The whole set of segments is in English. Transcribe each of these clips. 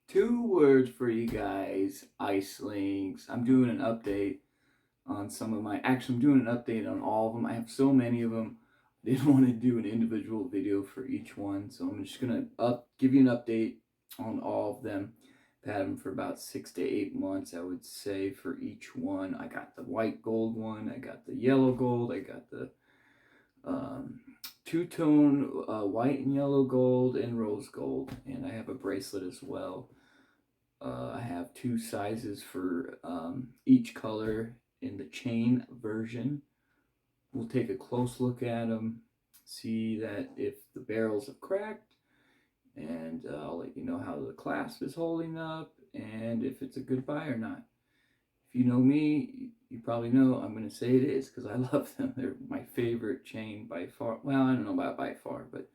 Two words for you guys, ice links. I'm doing an update on some of my, actually I'm doing an update on all of them. I have so many of them. I didn't want to do an individual video for each one, so I'm just gonna give you an update on all of them. I've had them for about 6 to 8 months, I would say, for each one. I got the white gold one, I got the yellow gold, I got the two-tone white and yellow gold and rose gold, and I have a bracelet as well. I have two sizes for each color in the chain version. We'll take a close look at them, see that if the barrels have cracked, and I'll let you know how the clasp is holding up and if it's a good buy or not. If you know me, you probably know I'm going to say it is because I love them. They're my favorite chain by far. Well, I don't know about by far, but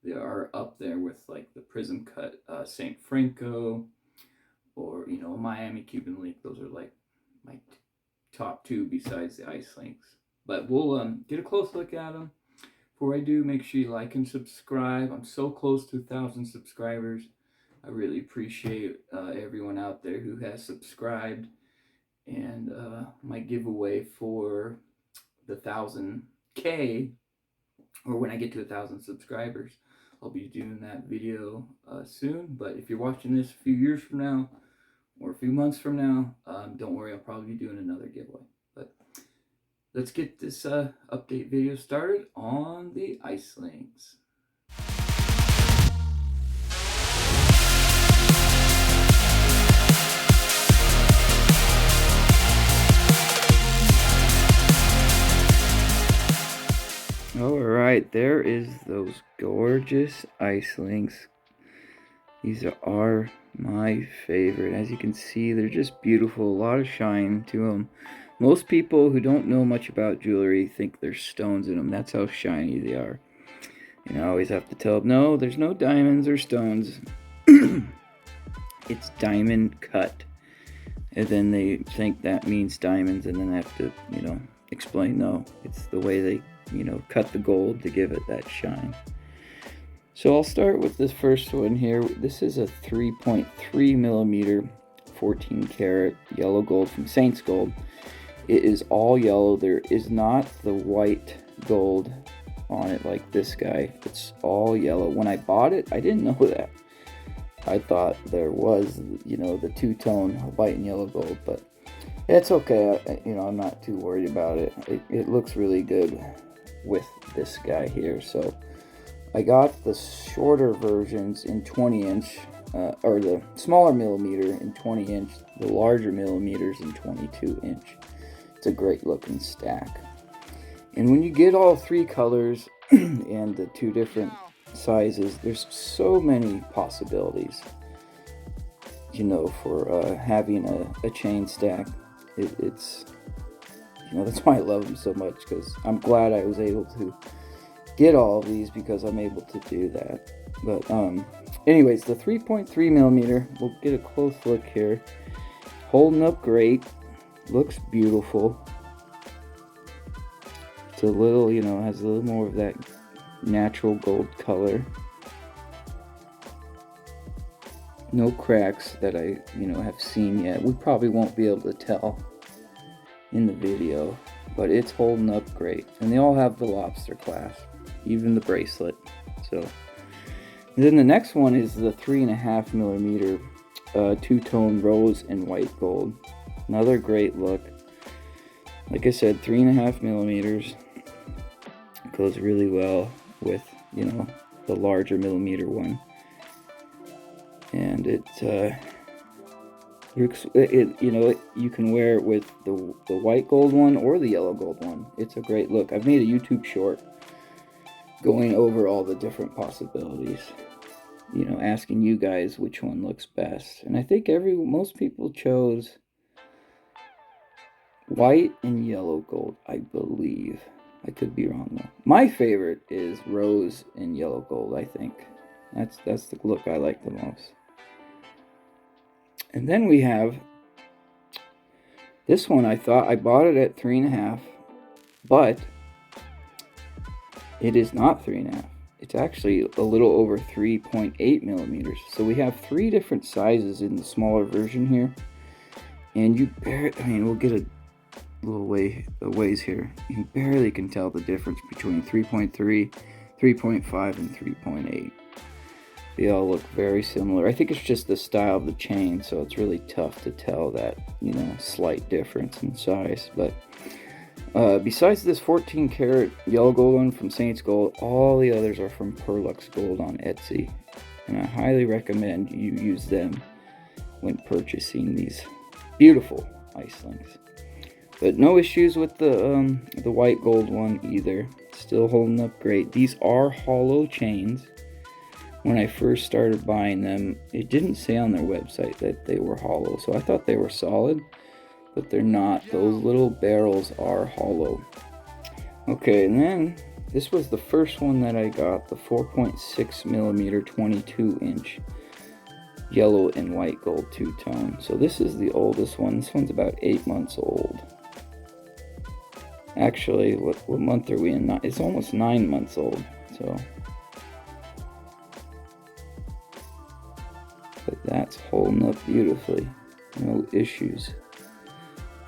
they are up there with like the Prism Cut St. Franco, or Miami Cuban link. Those are like my top two besides the ice links. But we'll get a close look at them. Before I do, make sure you like and subscribe. I'm so close to 1,000 subscribers. I really appreciate everyone out there who has subscribed. And my giveaway for the 1,000K, or when I get to 1,000 subscribers, I'll be doing that video soon. But if you're watching this a few years from now, or a few months from now, don't worry, I'll probably be doing another giveaway. But let's get this update video started on the ice links. Alright, there is those gorgeous ice links. These are my favorite. As you can see, they're just beautiful. A lot of shine to them. Most people who don't know much about jewelry think there's stones in them. That's how shiny they are. And I always have to tell them, no, there's no diamonds or stones. It's diamond cut. And then they think that means diamonds, and then I have to, explain, no, it's the way they, cut the gold to give it that shine. So I'll start with this first one here. This is a 3.3 millimeter 14 karat yellow gold from Saintsgold. It is all yellow. There is not the white gold on it like this guy. It's all yellow. When I bought it, I didn't know that. I thought there was, the two-tone white and yellow gold, but it's okay. I'm not too worried about it. It looks really good with this guy here. So I got the shorter versions in 20-inch, or the smaller millimeter in 20-inch, the larger millimeters in 22-inch. It's a great looking stack. And when you get all three colors and the two different sizes, there's so many possibilities, for having a chain stack. It's that's why I love them so much, because I'm glad I was able to get all of these, because I'm able to do that. But anyways, the 3.3 millimeter, we'll get a close look here. Holding up great, looks beautiful. It's a little, has a little more of that natural gold color. No cracks that I have seen yet. We probably won't be able to tell in the video, but it's holding up great. And they all have the lobster clasp, even the bracelet. So and then the next one is the 3.5 millimeter two-tone rose and white gold. Another great look. Like I said, 3.5 millimeters. It goes really well with the larger millimeter one. And you can wear it with the white gold one or the yellow gold one. It's a great look. I've made a YouTube short going over all the different possibilities, asking you guys which one looks best. And I think most people chose white and yellow gold, I believe. I could be wrong though. My favorite is rose and yellow gold, I think. That's the look I like the most. And then we have this one. I thought I bought it at 3.5, but it is not 3.5. It's actually a little over 3.8 millimeters. So we have 3 different sizes in the smaller version here. And you barely, I mean, we'll get a little ways here. You barely can tell the difference between 3.3, 3.5, and 3.8. They all look very similar. I think it's just the style of the chain, so it's really tough to tell that, you know, slight difference in size. But besides this 14 karat yellow gold one from Saintsgold, all the others are from Perlux Gold on Etsy, and I highly recommend you use them when purchasing these beautiful ice links. But no issues with the white gold one either. Still holding up great. These are hollow chains. When I first started buying them, it didn't say on their website that they were hollow, so I thought they were solid, but they're not. Those little barrels are hollow. Okay, and then this was the first one that I got, the 4.6 millimeter 22-inch yellow and white gold two-tone. So this is the oldest one. This one's about 8 months old. Actually, what month are we in? It's almost 9 months old. So, but that's holding up beautifully. No issues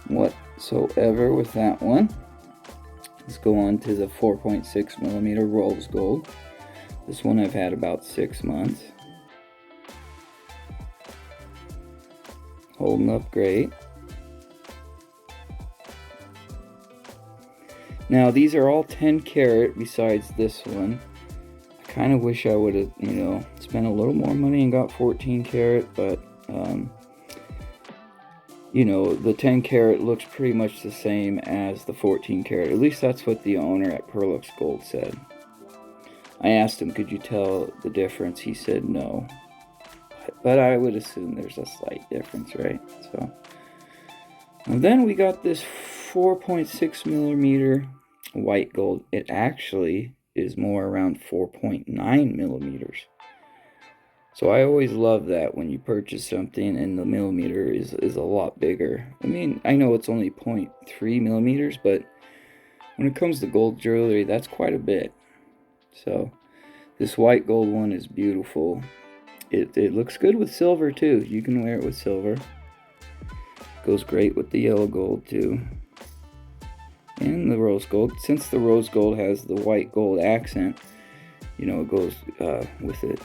whatsoever with that one. Let's go on to the 4.6 millimeter rose gold. This one I've had about 6 months. Holding up great. Now these are all 10 karat besides this one. I kind of wish I would have, you know, spent a little more money and got 14 karat, but you know, the 10 karat looks pretty much the same as the 14 karat. At least that's what the owner at Perlux Gold said. I asked him, could you tell the difference? He said no. But I would assume there's a slight difference, right? So, and then we got this 4.6 millimeter white gold. It actually is more around 4.9 millimeters. So I always love that when you purchase something and the millimeter is a lot bigger. I mean, I know it's only 0.3 millimeters, but when it comes to gold jewelry, that's quite a bit. So this white gold one is beautiful. It looks good with silver too. You can wear it with silver. Goes great with the yellow gold too. And the rose gold. Since the rose gold has the white gold accent, you know, it goes with it.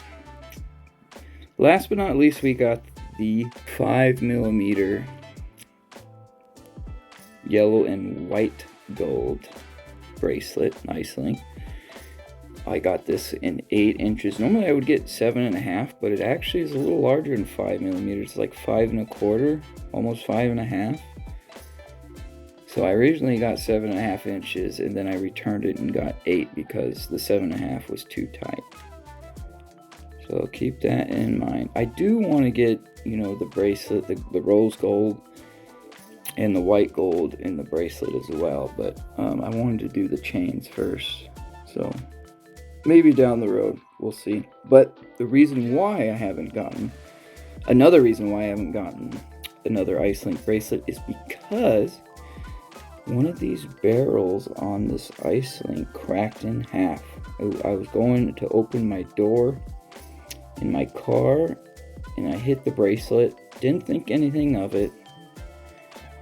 Last but not least, we got the 5 millimeter yellow and white gold bracelet, nice link. I got this in 8 inches. Normally I would get 7.5, but it actually is a little larger than 5 millimeters. It's like 5 1/4, almost 5 1/2. So I originally got 7.5 inches, and then I returned it and got 8 because the 7.5 was too tight. So keep that in mind. I do want to get, you know, the bracelet, the rose gold, and the white gold in the bracelet as well. But I wanted to do the chains first. So maybe down the road, we'll see. But the reason why I haven't gotten, another reason why I haven't gotten another ice link bracelet is because one of these barrels on this ice link cracked in half. I was going to open my door in my car and I hit the bracelet, didn't think anything of it,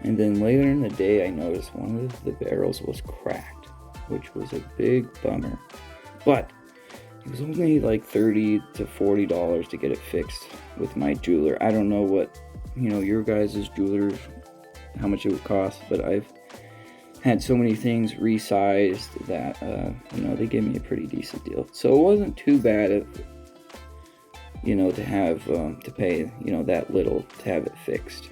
and then later in the day I noticed one of the barrels was cracked, which was a big bummer. But it was only like $30 to $40 to get it fixed with my jeweler. I don't know what, you know, your guys' jewelers, how much it would cost, but I've had so many things resized that, you know, they gave me a pretty decent deal. So it wasn't too bad if, you know, to have, to pay, you know, that little to have it fixed.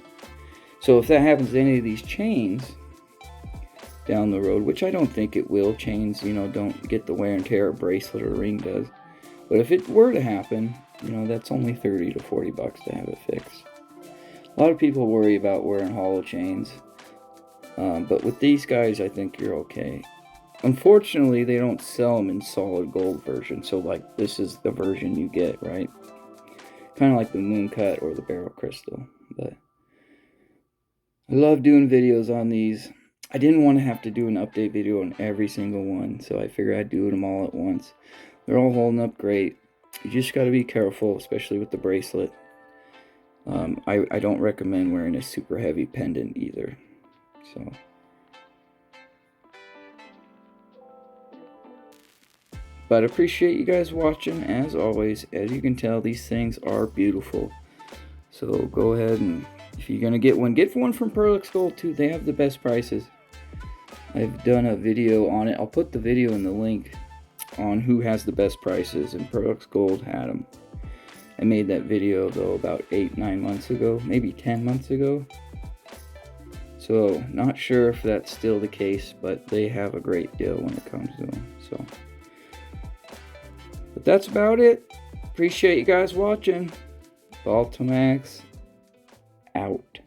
So if that happens to any of these chains down the road, which I don't think it will, chains, you know, don't get the wear and tear a bracelet or a ring does. But if it were to happen, you know, that's only 30 to 40 bucks to have it fixed. A lot of people worry about wearing hollow chains. But with these guys, I think you're okay. Unfortunately, they don't sell them in solid gold version. So, like, this is the version you get, right? Kind of like the moon cut or the barrel crystal. But I love doing videos on these. I didn't want to have to do an update video on every single one, so I figured I'd do them all at once. They're all holding up great. You just got to be careful, especially with the bracelet. I don't recommend wearing a super heavy pendant either. So, but I appreciate you guys watching as always. As you can tell, these things are beautiful. So go ahead, and if you're gonna get one from Perlux Gold too. They have the best prices. I've done a video on it. I'll put the video in the link on who has the best prices, and Perlux Gold had them. I made that video though about 8-9 months ago, maybe 10 months ago. So not sure if that's still the case, but they have a great deal when it comes to them. So, but that's about it. Appreciate you guys watching. BALLTMAX out.